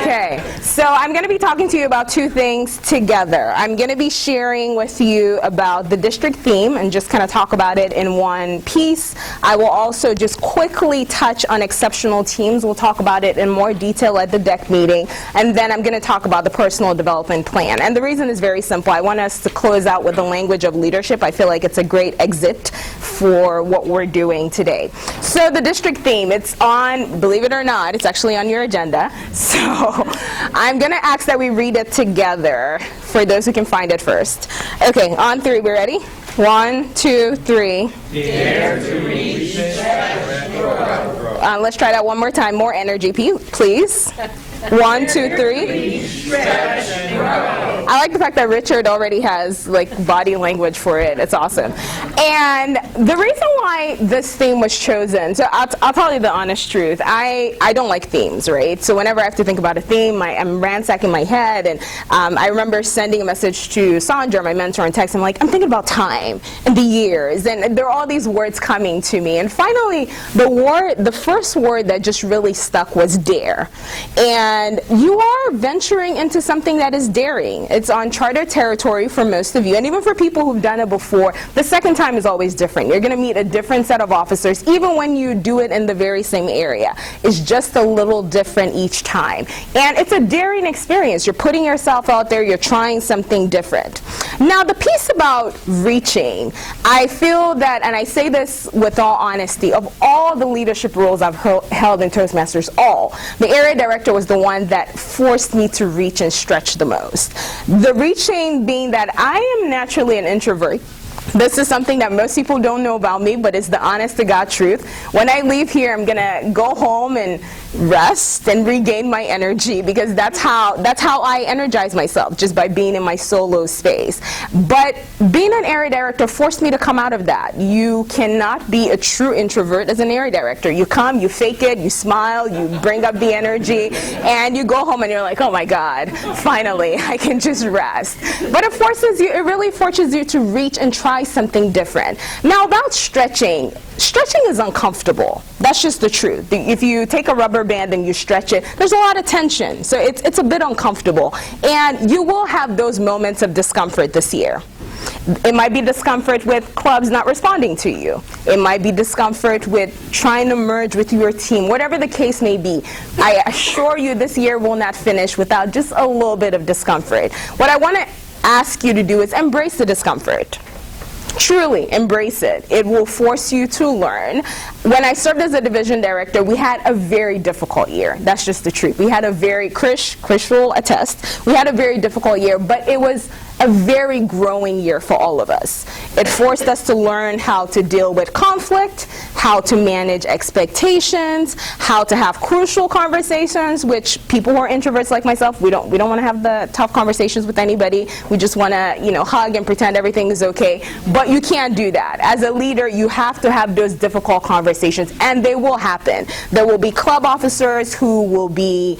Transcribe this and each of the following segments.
Okay, so I'm going to be talking to you about two things together. I'm going to be sharing with you about the district theme and just kind of talk about it in one piece. I will also just quickly touch on exceptional teams. We'll talk about it in more detail at the DEC meeting. And then I'm going to talk about the personal development plan. And the reason is very simple. I want us to close out with the language of leadership. I feel like it's a great exit for what we're doing today. So the district theme, it's on, believe it or not, it's actually on your agenda. So I'm going to ask that we read it together for those who can find it first. Okay, on three, we ready? 1, 2, 3. Dare to reach, Let's try that one more time. More energy, please. 1, 2, 3. I like the fact that Richard already has like body language for it. It's awesome. And the reason why this theme was chosen, so I'll tell you the honest truth. I don't like themes, right? So whenever I have to think about a theme, I'm ransacking my head. And I remember sending a message to Sandra, my mentor, in text. I'm like, I'm thinking about time and the years. And there are all these words coming to me. And finally, the first word that just really stuck was dare. And you are venturing into something that is daring. It's uncharted territory for most of you, and even for people who've done it before, the second time is always different. You're going to meet a different set of officers, even when you do it in the very same area. It's just a little different each time. And it's a daring experience. You're putting yourself out there, you're trying something different. Now, the piece about reaching, I feel that, and I say this with all honesty, of all the leadership roles I've held in Toastmasters, the area director was the one that forced me to reach and stretch the most. The reaching being that I am naturally an introvert. This is something that most people don't know about me, but it's the honest to God truth. When I leave here, I'm gonna go home and rest and regain my energy, because that's how I energize myself, just by being in my solo space. But being an area director forced me to come out of that. You cannot be a true introvert as an area director. You come, you fake it, you smile, you bring up the energy, and you go home and you're like, oh my God, finally, I can just rest. But it really forces you to reach and try something different. Now, about stretching is uncomfortable. That's just the truth. If you take a rubber band and you stretch it, there's a lot of tension. So it's a bit uncomfortable. And you will have those moments of discomfort this year. It might be discomfort with clubs not responding to you. It might be discomfort with trying to merge with your team. Whatever the case may be, I assure you this year will not finish without just a little bit of discomfort. What I want to ask you to do is embrace the discomfort. Truly embrace it. It will force you to learn. When I served as a division director, we had a very difficult year. That's just the truth. We had a very, Krish will attest, we had a very difficult year, but it was a very growing year for all of us. It forced us to learn how to deal with conflict, how to manage expectations, how to have crucial conversations, which people who are introverts like myself, we don't want to have the tough conversations with anybody. We just want to, hug and pretend everything is okay. But you can't do that. As a leader, you have to have those difficult conversations, and they will happen. There will be club officers who will be,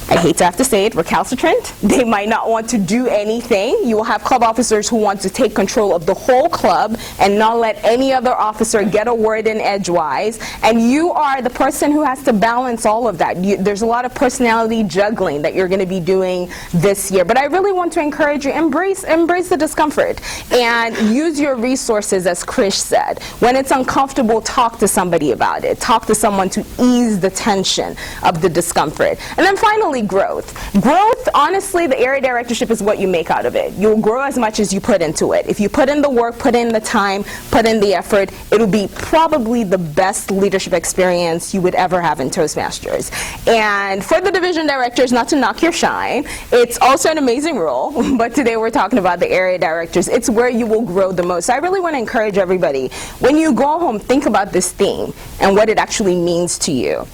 I hate to have to say it, recalcitrant. They might not want to do anything. You will have club officers who want to take control of the whole club and not let any other officer get a word in edgewise. And you are the person who has to balance all of that. There's a lot of personality juggling that you're going to be doing this year. But I really want to encourage you, embrace the discomfort and use your resources, as Krish said. When it's uncomfortable, talk to somebody about it. Talk to someone to ease the tension of the discomfort. And then finally, growth. Growth, honestly, the area directorship is what you make out of it. You'll grow as much as you put into it. If you put in the work, put in the time, put in the effort, it'll be probably the best leadership experience you would ever have in Toastmasters. And for the division directors, not to knock your shine, it's also an amazing role, but today we're talking about the area directors. It's where you will grow the most. So I really want to encourage everybody, when you go home, think about this theme and what it actually means to you.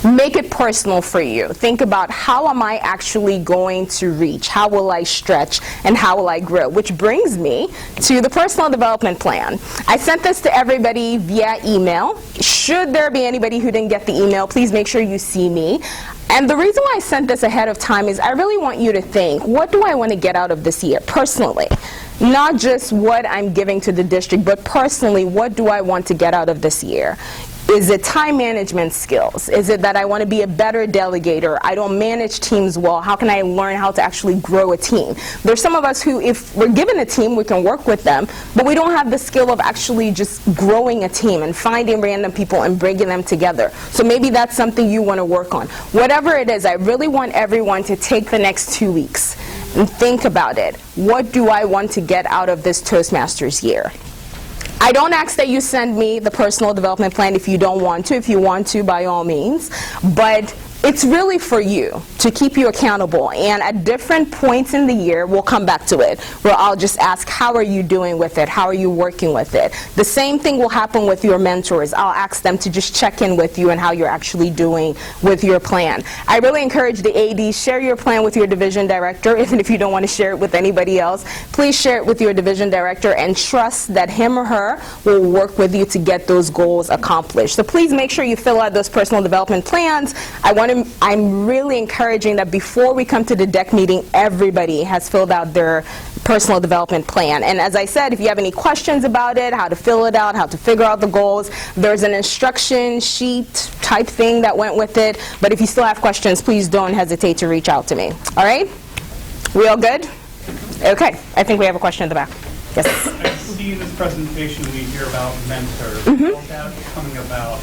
Make it personal for you. Think about, how am I actually going to reach? How will I stretch? And how will I grow? Which brings me to the personal development plan. I sent this to everybody via email. Should there be anybody who didn't get the email, please make sure you see me. And the reason why I sent this ahead of time is I really want you to think, what do I want to get out of this year personally? Not just what I'm giving to the district, but personally, what do I want to get out of this year? Is it time management skills? Is it that I want to be a better delegator? I don't manage teams well. How can I learn how to actually grow a team? There's some of us who, if we're given a team, we can work with them, but we don't have the skill of actually just growing a team and finding random people and bringing them together. So maybe that's something you want to work on. Whatever it is, I really want everyone to take the next 2 weeks and think about it. What do I want to get out of this Toastmasters year? I don't ask that you send me the personal development plan if you don't want to. If you want to, by all means. But it's really for you, to keep you accountable. And at different points in the year, we'll come back to it, where I'll just ask, how are you doing with it? How are you working with it? The same thing will happen with your mentors. I'll ask them to just check in with you and how you're actually doing with your plan. I really encourage the AD, share your plan with your division director, even if you don't want to share it with anybody else. Please share it with your division director and trust that him or her will work with you to get those goals accomplished. So please make sure you fill out those personal development plans. I'm really encouraging that before we come to the deck meeting, everybody has filled out their personal development plan. And as I said, if you have any questions about it, how to fill it out, how to figure out the goals, there's an instruction sheet type thing that went with it. But if you still have questions, please don't hesitate to reach out to me. All right? We all good? Okay. I think we have a question in the back. Yes. I see in this presentation we hear about mentors. How's that coming about?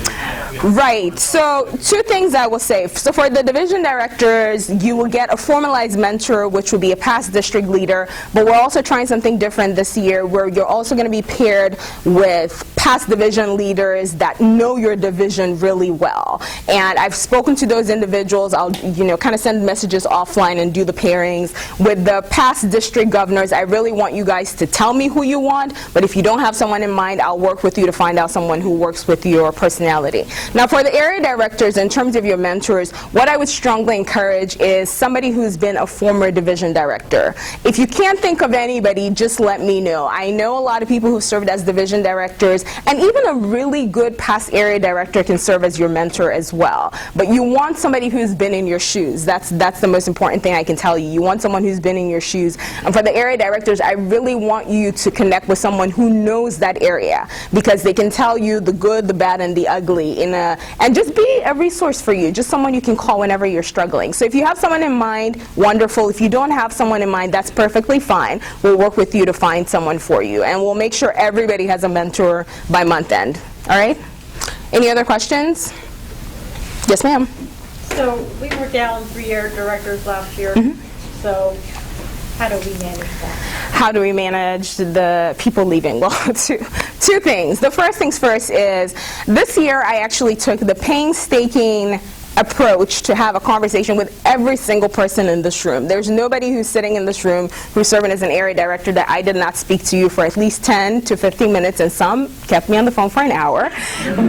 Right. So 2 things I will say. So for the division directors, you will get a formalized mentor, which will be a past district leader. But we're also trying something different this year, where you're also going to be paired with past division leaders that know your division really well. And I've spoken to those individuals. I'll, kind of send messages offline and do the pairings. With the past district governors, I really want you guys to tell me who you want, but if you don't have someone in mind, I'll work with you to find out someone who works with your personality. Now, for the area directors, in terms of your mentors, what I would strongly encourage is somebody who's been a former division director. If you can't think of anybody, just let me know. I know a lot of people who've served as division directors, and even a really good past area director can serve as your mentor as well. But you want somebody who's been in your shoes. That's the most important thing I can tell you. You want someone who's been in your shoes. And for the area directors, I really want you to connect with someone who knows that area, because they can tell you the good, the bad, and the ugly and just be a resource for you, just someone you can call whenever you're struggling. So if you have someone in mind, wonderful. If you don't have someone in mind, that's perfectly fine. We'll work with you to find someone for you, and we'll make sure everybody has a mentor by month end. All right? Any other questions? Yes, ma'am. So we were down 3 area directors last year. So how do we manage that? How do we manage the people leaving? Well, two things. The first things first is, this year I actually took the painstaking approach to have a conversation with every single person in this room. There's nobody who's sitting in this room who's serving as an area director that I did not speak to you for at least 10 to 15 minutes, and some kept me on the phone for an hour,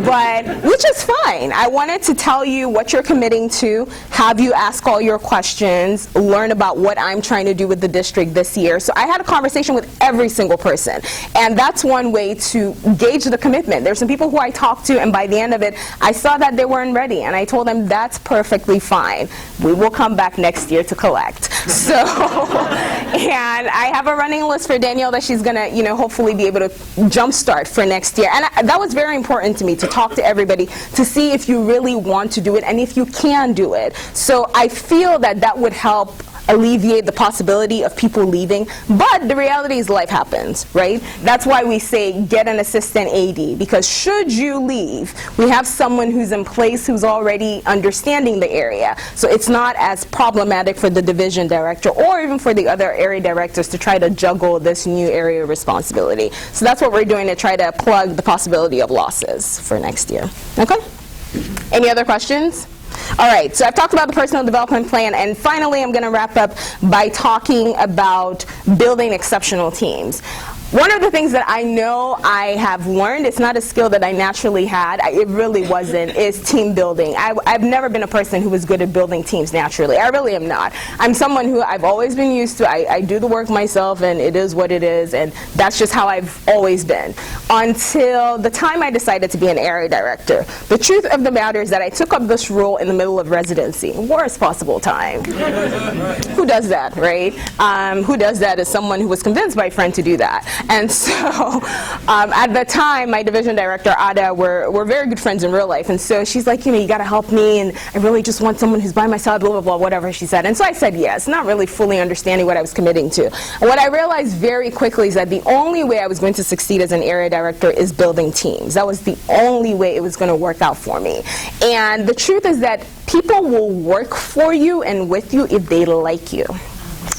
but which is fine. I wanted to tell you what you're committing to, have you ask all your questions, learn about what I'm trying to do with the district this year. So I had a conversation with every single person, and that's one way to gauge the commitment. There's some people who I talked to, and by the end of it, I saw that they weren't ready, and I told them that's perfectly fine. We will come back next year to collect. So, and I have a running list for Danielle that she's gonna, hopefully be able to jumpstart for next year. And that was very important to me, to talk to everybody, to see if you really want to do it and if you can do it. So I feel that would help alleviate the possibility of people leaving. But the reality is life happens, right? That's why we say get an assistant AD, because should you leave, we have someone who's in place who's already understanding the area. So it's not as problematic for the division director or even for the other area directors to try to juggle this new area responsibility. So that's what we're doing, to try to plug the possibility of losses for next year. Okay? Any other questions? All right, so I've talked about the personal development plan, and finally I'm going to wrap up by talking about building exceptional teams. One of the things that I know I have learned, it's not a skill that I naturally had, it really wasn't, is team building. I've never been a person who was good at building teams naturally. I really am not. I'm someone who I've always been used to, I do the work myself, and it is what it is, and that's just how I've always been. Until the time I decided to be an area director. The truth of the matter is that I took up this role in the middle of residency, worst possible time. Who does that, right? Who does that is someone who was convinced by a friend to do that. And so at the time, my division director, Ada, we're very good friends in real life. And so she's like, you got to help me, and I really just want someone who's by my side, blah, blah, blah, whatever she said. And so I said yes, not really fully understanding what I was committing to. And what I realized very quickly is that the only way I was going to succeed as an area director is building teams. That was the only way it was going to work out for me. And the truth is that people will work for you and with you if they like you.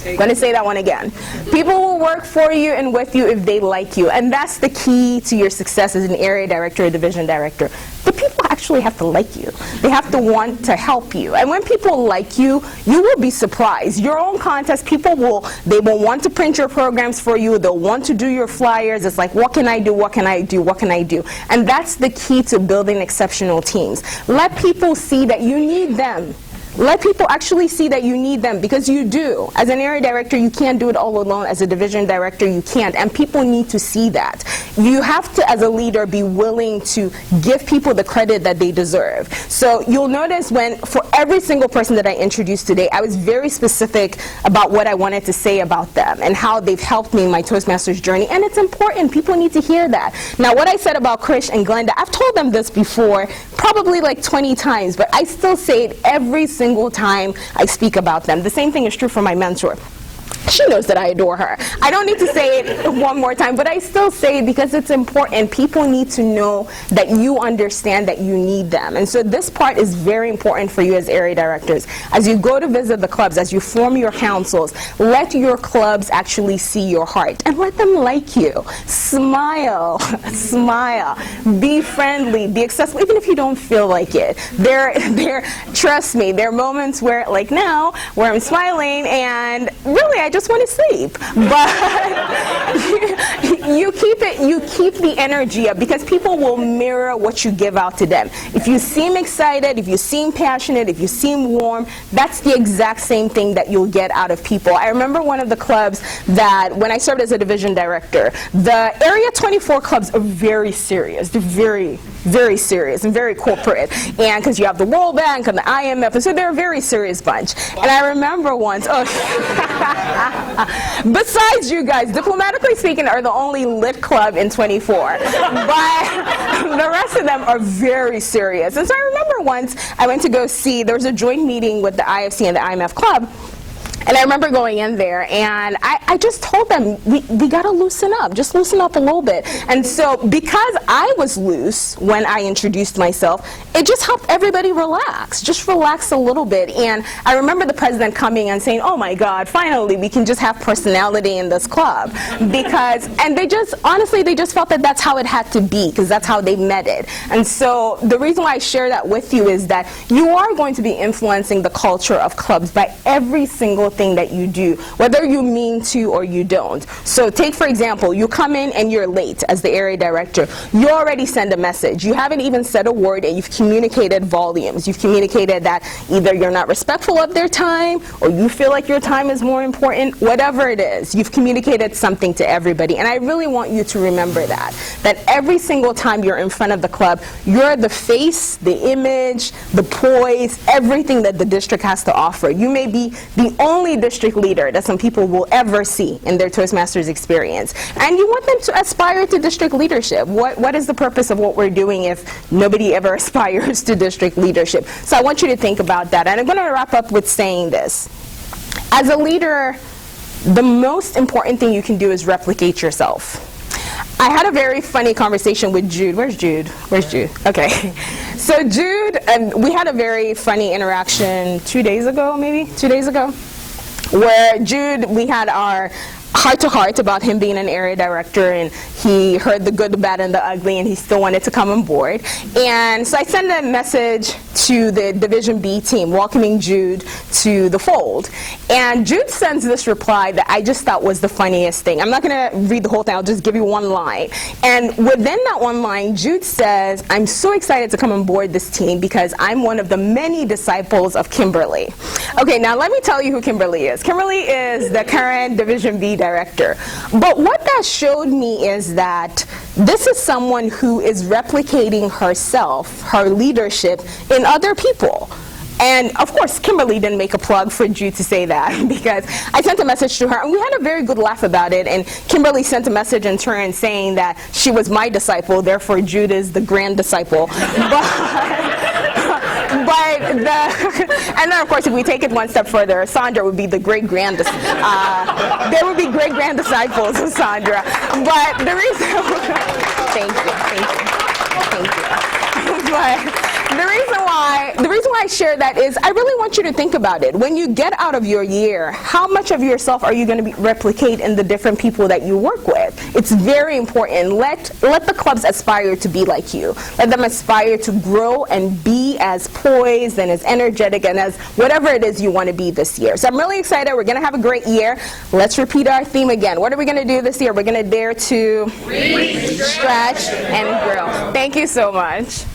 I'm going to say that one again. People will work for you and with you if they like you. And that's the key to your success as an area director or division director. The people actually have to like you. They have to want to help you. And when people like you, you will be surprised. Your own contest, people will want to print your programs for you. They'll want to do your flyers. It's like, what can I do? What can I do? What can I do? And that's the key to building exceptional teams. Let people see that you need them. Let people actually see that you need them, because you do. As an area director, you can't do it all alone. As a division director, you can't. And people need to see that. You have to, as a leader, be willing to give people the credit that they deserve. So you'll notice for every single person that I introduced today, I was very specific about what I wanted to say about them and how they've helped me in my Toastmasters journey. And it's important. People need to hear that. Now, what I said about Krish and Glenda, I've told them this before, probably like 20 times, but I still say it every single time I speak about them. The same thing is true for my mentor. She knows that I adore her. I don't need to say it one more time, but I still say it because it's important. People need to know that you understand that you need them. And so this part is very important for you as area directors. As you go to visit the clubs, as you form your councils, let your clubs actually see your heart and let them like you. Smile, smile, be friendly, be accessible, even if you don't feel like it. Trust me, there are moments where, like now, where I'm smiling and really I just want to sleep. But you keep the energy up, because people will mirror what you give out to them. If you seem excited, if you seem passionate, if you seem warm, that's the exact same thing that you'll get out of people. I remember one of the clubs that when I served as a division director, the Area 24 clubs are very serious. They're very, very serious and very corporate. And because you have the World Bank and the IMF, and so they're a very serious bunch. And I remember once, besides you guys, diplomatically speaking, are the only lit club in 24. But the rest of them are very serious. And so I remember once I went to go see, there was a joint meeting with the IFC and the IMF club. And I remember going in there, and I just told them, we got to loosen up, just loosen up a little bit. And so because I was loose when I introduced myself, it just helped everybody relax, just relax a little bit. And I remember the president coming and saying, oh my God, finally we can just have personality in this club. And they just, honestly, they just felt that that's how it had to be, because that's how they met it. And so the reason why I share that with you is that you are going to be influencing the culture of clubs by every single thing that you do, whether you mean to or you don't. So take, for example, you come in and you're late as the area director. You already send a message. You haven't even said a word, and you've communicated volumes. You've communicated that either you're not respectful of their time, or you feel like your time is more important, whatever it is. You've communicated something to everybody. And I really want you to remember that every single time you're in front of the club, you're the face, the image, the poise, everything that the district has to offer. You may be the only district leader that some people will ever see in their Toastmasters experience. And you want them to aspire to district leadership. What is the purpose of what we're doing if nobody ever aspires to district leadership? So I want you to think about that. And I'm going to wrap up with saying this. As a leader, the most important thing you can do is replicate yourself. I had a very funny conversation with Jude. Where's Jude? Where's Jude? Okay. So Jude, and we had a very funny interaction 2 days ago, maybe? 2 days ago? Where Jude, we had our heart-to-heart about him being an area director, and he heard the good, the bad, and the ugly, and he still wanted to come on board. And so I sent a message to the Division B team welcoming Jude to the fold. And Jude sends this reply that I just thought was the funniest thing. I'm not going to read the whole thing. I'll just give you one line. And within that one line, Jude says, I'm so excited to come on board this team because I'm one of the many disciples of Kimberly. Okay, now let me tell you who Kimberly is. Kimberly is the current Division B director. But what that showed me is that this is someone who is replicating herself, her leadership, in other people. And of course, Kimberly didn't make a plug for Jude to say that because I sent a message to her and we had a very good laugh about it. And Kimberly sent a message in turn saying that she was my disciple, therefore Jude is the grand disciple. And then of course, if we take it one step further, Sandra would be the great-grand. There would be great-grand disciples of Sandra. But the reason, thank you. But the reason why I share that is I really want you to think about it. When you get out of your year, how much of yourself are you going to replicate in the different people that you work with? It's very important. Let the clubs aspire to be like you. Let them aspire to grow and be as poised and as energetic and as whatever it is you want to be this year. So I'm really excited. We're going to have a great year. Let's repeat our theme again. What are we going to do this year? We're going to dare to reach, stretch, and grow. Thank you so much.